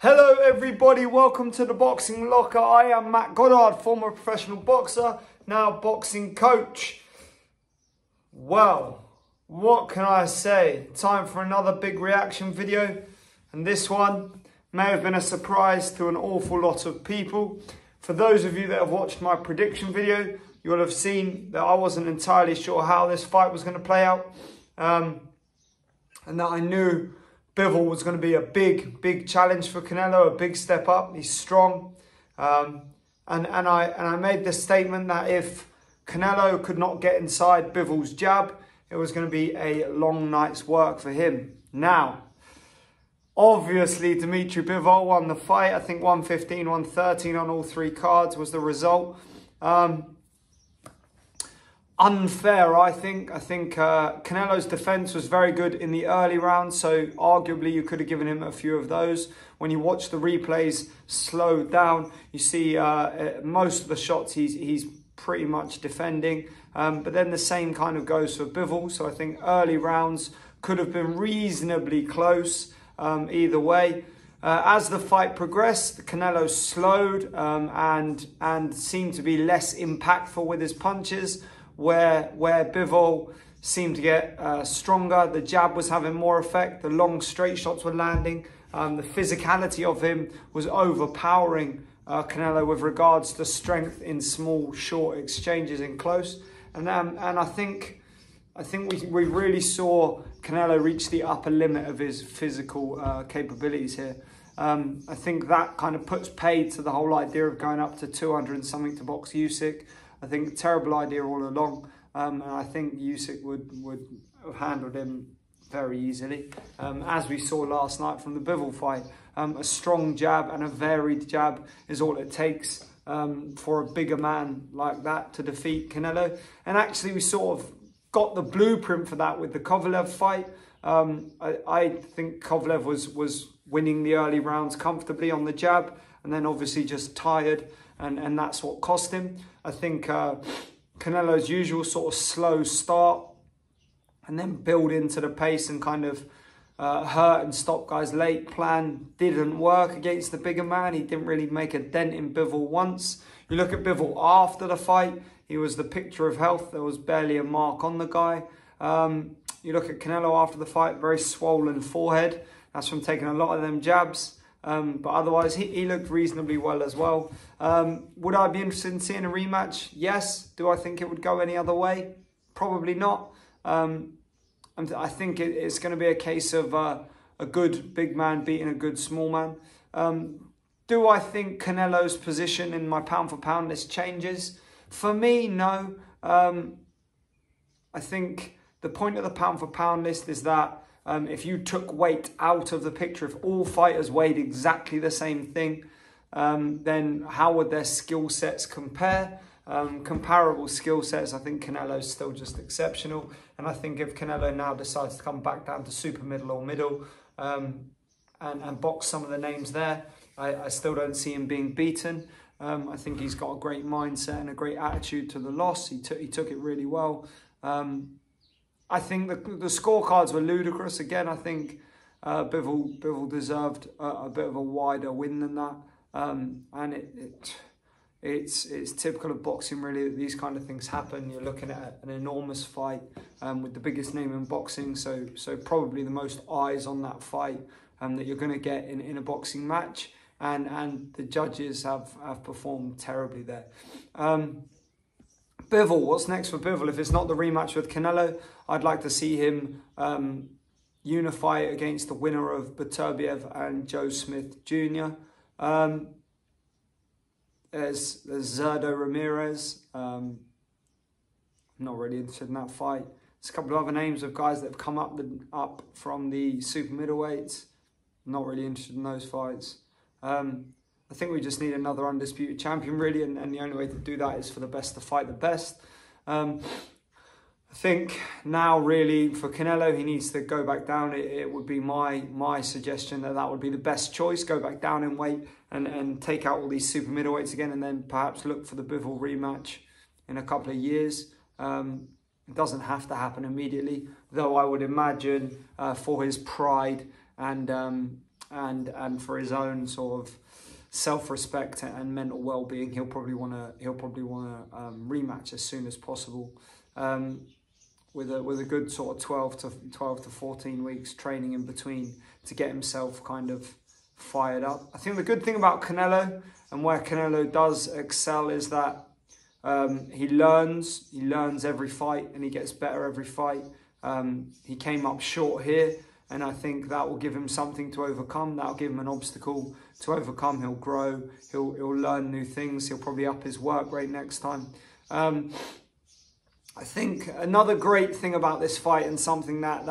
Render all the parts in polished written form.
Hello everybody, welcome to the Boxing Locker. I am Matt Goddard, former professional boxer, now boxing coach. Well, what can I say? Time for another big reaction video. And this one may have been a surprise to an awful lot of people. For those of you that have watched my prediction video, you will have seen that I wasn't entirely sure how this fight was going to play out. And that I knew Bivol was going to be a big challenge for Canelo, a big step up. He's strong. And I made the statement that if Canelo could not get inside Bivol's jab, it was going to be a long night's work for him. Now, obviously, Dmitry Bivol won the fight. I think 115, 113 on all three cards was the result. Unfair, I think. I think Canelo's defense was very good in the early rounds, so arguably you could have given him a few of those. When you watch the replays slowed down, you see most of the shots he's pretty much defending. But then the same kind of goes for Bivol. So I think early rounds could have been reasonably close either way. As the fight progressed, Canelo slowed and seemed to be less impactful with his punches, where Bivol seemed to get stronger. The jab was having more effect. The long straight shots were landing. The physicality of him was overpowering Canelo with regards to strength in small, short exchanges in close. And I think we really saw Canelo reach the upper limit of his physical capabilities here. I think that kind of puts paid to the whole idea of going up to 200 and something to box Usyk. I think terrible idea all along, and I think Usyk would have handled him very easily, as we saw last night from the Bivol fight. A strong jab and a varied jab is all it takes for a bigger man like that to defeat Canelo. And actually, we sort of got the blueprint for that with the Kovalev fight. I think Kovalev was winning the early rounds comfortably on the jab, and then obviously just tired. And that's what cost him. I think Canelo's usual sort of slow start and then build into the pace and kind of hurt and stop guys late plan didn't work against the bigger man. He didn't really make a dent in Bivol once. You look at Bivol after the fight, he was the picture of health. There was barely a mark on the guy. You look at Canelo after the fight, very swollen forehead. That's from taking a lot of them jabs. But otherwise, he looked reasonably well as well. Would I be interested in seeing a rematch? Yes. Do I think it would go any other way? Probably not. I think it's going to be a case of a good big man beating a good small man. Do I think Canelo's position in my pound for pound list changes? For me, no. I think the point of the pound for pound list is that if you took weight out of the picture, if all fighters weighed exactly the same thing, then how would their skill sets compare? Comparable skill sets, I think Canelo's still just exceptional. And I think if Canelo now decides to come back down to super middle or middle and box some of the names there, I still don't see him being beaten. I think he's got a great mindset and a great attitude to the loss. He took it really well. I think the scorecards were ludicrous. Again, I think Bivol deserved a bit of a wider win than that. And it's typical of boxing, really, that these kind of things happen. You're looking at an enormous fight with the biggest name in boxing, so probably the most eyes on that fight that you're going to get in a boxing match. And the judges have performed terribly there. Bivol, what's next for Bivol? If it's not the rematch with Canelo, I'd like to see him unify against the winner of Beterbiev and Joe Smith Jr. There's Zerdo Ramirez. Not really interested in that fight. There's a couple of other names of guys that have come up from the super middleweights. Not really interested in those fights. I think we just need another undisputed champion, really, and the only way to do that is for the best to fight the best. I think now, really, for Canelo, he needs to go back down. It would be my suggestion that would be the best choice. Go back down in weight and take out all these super middleweights again, and then perhaps look for the Bivol rematch in a couple of years. It doesn't have to happen immediately, though I would imagine for his pride and and for his own sort of self-respect and mental well-being, he'll probably want to rematch as soon as possible, with a good sort of 12 to 14 weeks training in between to get himself kind of fired up. I think the good thing about Canelo, and where Canelo does excel, is that he learns every fight, and he gets better every fight. He came up short here, and I think that will give him something to overcome. That'll give him an obstacle to overcome. He'll grow. He'll learn new things. He'll probably up his work rate next time. I think another great thing about this fight, and something that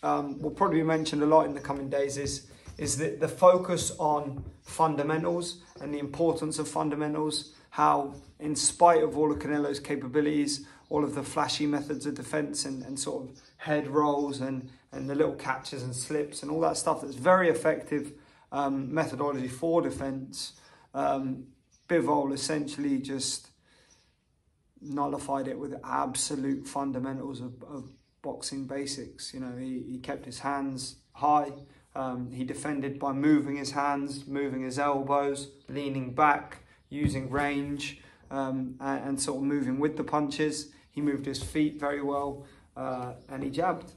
will probably be mentioned a lot in the coming days, is the focus on fundamentals and the importance of fundamentals. How, in spite of all of Canelo's capabilities, all of the flashy methods of defense and sort of head rolls and the little catches and slips and all that stuff that's very effective methodology for defense, Bivol essentially just nullified it with absolute fundamentals of boxing basics. You know, he kept his hands high. He defended by moving his hands, moving his elbows, leaning back, using range, and sort of moving with the punches. He moved his feet very well, and he jabbed.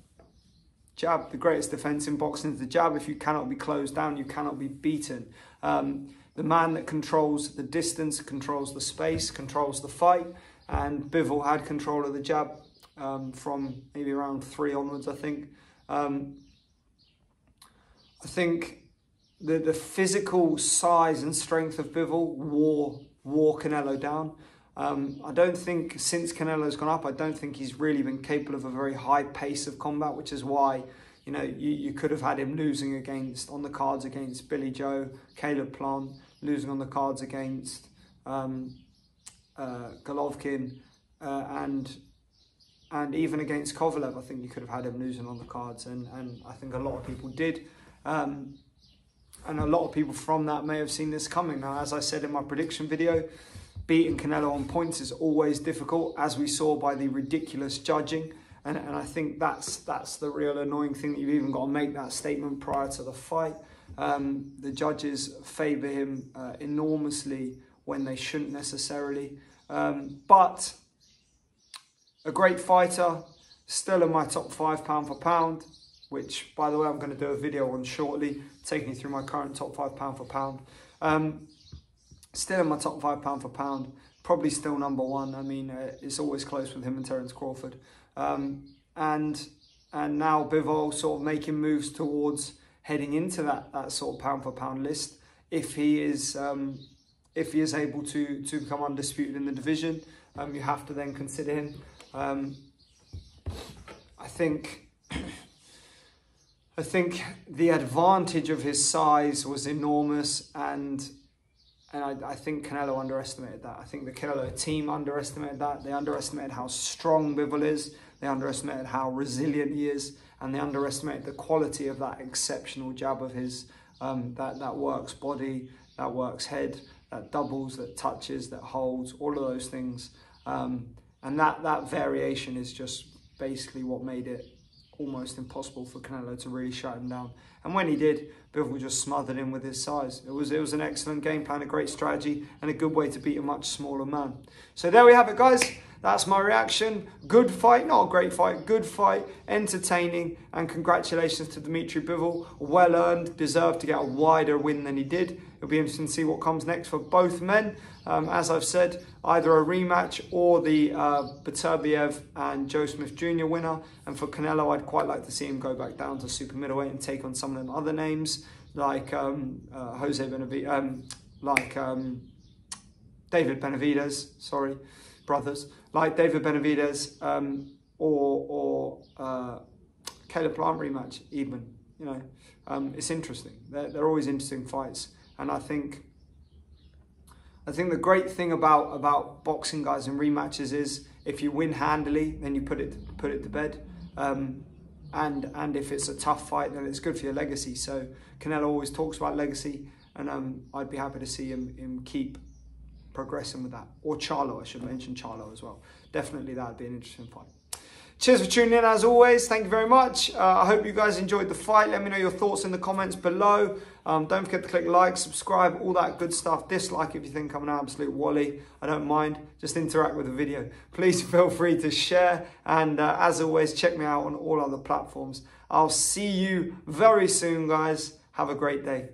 Jab, the greatest defense in boxing is the jab. If you cannot be closed down, you cannot be beaten. The man that controls the distance, controls the space, controls the fight, and Bivol had control of the jab from maybe around 3 onwards, I think. I think the physical size and strength of Bivol wore Canelo down. I don't think, since Canelo's gone up, I don't think he's really been capable of a very high pace of combat, which is why, you know, you could have had him losing on the cards against Billy Joe, Caleb Plant, losing on the cards against Golovkin, and even against Kovalev. I think you could have had him losing on the cards, and I think a lot of people did. And a lot of people from that may have seen this coming. Now, as I said in my prediction video, beating Canelo on points is always difficult, as we saw by the ridiculous judging. And I think that's the real annoying thing, that you've even got to make that statement prior to the fight. The judges favour him enormously when they shouldn't necessarily. But a great fighter, still in my top 5 pound for pound, which, by the way, I'm going to do a video on shortly, taking you through my current top 5 pound for pound. Still in my top 5 pound for pound, probably still number 1. I mean, it's always close with him and Terence Crawford. And now Bivol sort of making moves towards heading into that sort of pound for pound list. If he is able to become undisputed in the division, you have to then consider him. I think the advantage of his size was enormous, and I think Canelo underestimated that. I think the Canelo team underestimated that. They underestimated how strong Bivol is. They underestimated how resilient he is, and they underestimated the quality of that exceptional jab of his, that works body, that works head, that doubles, that touches, that holds, all of those things. And that variation is just basically what made it almost impossible for Canelo to really shut him down. And when he did, Bivol just smothered him with his size. It was an excellent game plan, a great strategy, and a good way to beat a much smaller man. So there we have it, guys. That's my reaction. Good fight, not a great fight, good fight, entertaining, and congratulations to Dmitry Bivol. Well earned, deserved to get a wider win than he did. It'll be interesting to see what comes next for both men. As I've said, either a rematch or the Beterbiev and Joe Smith Jr. winner. And for Canelo, I'd quite like to see him go back down to super middleweight and take on some of them other names, like David Benavidez, sorry, brothers, like David Benavidez, or Caleb Plant rematch even. You know, it's interesting. They're always interesting fights, and I think the great thing about boxing, guys, and rematches is if you win handily, then you put it to bed, and if it's a tough fight, then it's good for your legacy. So Canelo always talks about legacy, and I'd be happy to see him keep progressing with that. Or Charlo, I should mention Charlo as well. Definitely that would be an interesting fight. Cheers for tuning in, as always. Thank you very much. I hope you guys enjoyed the fight. Let me know your thoughts in the comments below. Don't forget to click like, subscribe, all that good stuff. Dislike if you think I'm an absolute wally. I don't mind. Just interact with the video. Please feel free to share. And as always, check me out on all other platforms. I'll see you very soon, guys. Have a great day.